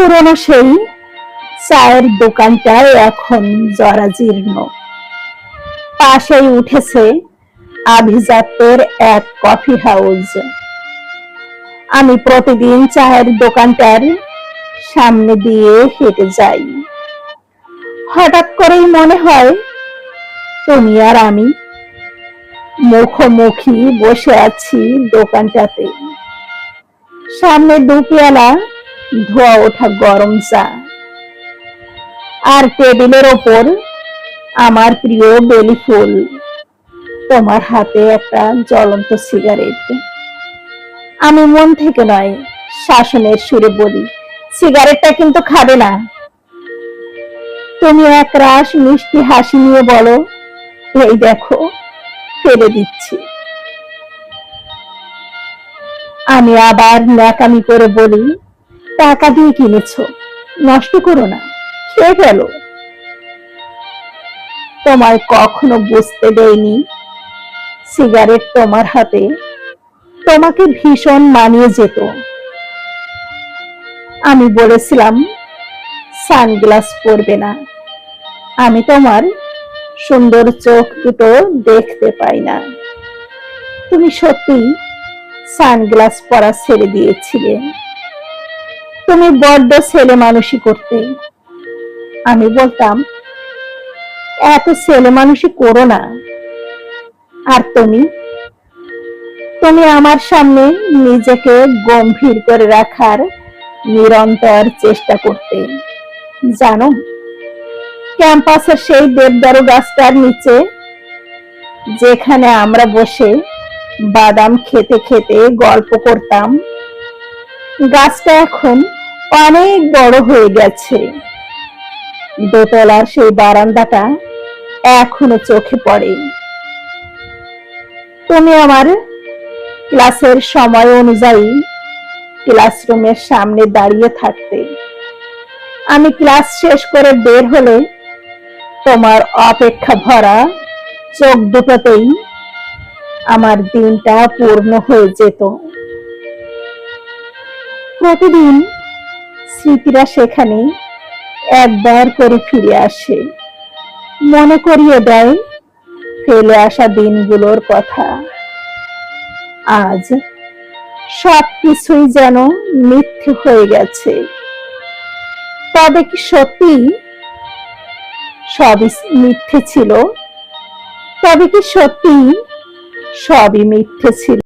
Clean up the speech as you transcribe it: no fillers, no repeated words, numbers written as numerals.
পুরনো সেই চায়ের দোকানটা এখন জরাজীর্ণ। পাশেই উঠেছে আভিজাত্যের এক কফি হাউস। আমি প্রতিদিন চায়ের দোকানটার সামনে দিয়ে হেঁটে যাই। হঠাৎ করেই মনে হয় তুমি আর আমি মুখোমুখি বসে আছি দোকানটাতে। সামনে দু পেয়ালা ধোয়া ওঠা গরম চা, আর টেবিলের ওপর আমার প্রিয় বেলি ফুল, তোমার হাতে একটা জ্বলন্ত সিগারেট। আমি মন থেকে নয়, শাসনের সুরে বলি, সিগারেটটা কিন্তু খাবে না। তুমি এক রাশ মিষ্টি হাসি নিয়ে বলো, এই দেখো ফেলে দিচ্ছি। আমি আবার ন্যাকামি করে বলি, টাকা দিয়ে কিনেছো, নষ্ট করো না, খেয়ে ফেলো। তোমায় কখনো বুঝতে দেয়নি সিগারেট তোমার হাতে তোমাকে ভীষণ মানিয়ে যেত। আমি বলেছিলাম সানগ্লাস পরবে না, আমি তোমার সুন্দর চোখ দুটো দেখতে পাই না। তুমি সত্যি সানগ্লাস পরা ছেড়ে দিয়েছিলে। তুমি বড্ড ছেলে মানুষই করতে। আমি বলতাম, এত ছেলে মানুষই করো না। আর তুমি তুমি আমার সামনে নিজেকে গম্ভীর করে রাখার নিরন্তর চেষ্টা করতে। জানো, ক্যাম্পাসের সেই দেবদারু গাছটার নিচে যেখানে আমরা বসে বাদাম খেতে খেতে গল্প করতাম, গাছটা এখন অনেক বড় হয়ে গেছে। দোতলার সেই বারান্দাটা এখনো চোখে পড়ে। তুমি আমার ক্লাসের সময় অনুযায়ী ক্লাসরুমের সামনে দাঁড়িয়ে থাকতে। আমি ক্লাস শেষ করে বের হলে তোমার অপেক্ষা ভরা চোখ দুটোতেই আমার দিনটা পূর্ণ হয়ে যেত। প্রতিদিন স্মৃতিরা সেখানে একবার করে ফিরে আসে, মনে করিয়ে দেয় ফেলে আসা দিনগুলোর কথা। আজ সবকিছুই যেন মিথ্যে হয়ে গেছে। তবে কি সত্যি সবই মিথ্যে ছিল? তবে কি সত্যি সবই মিথ্যে ছিল?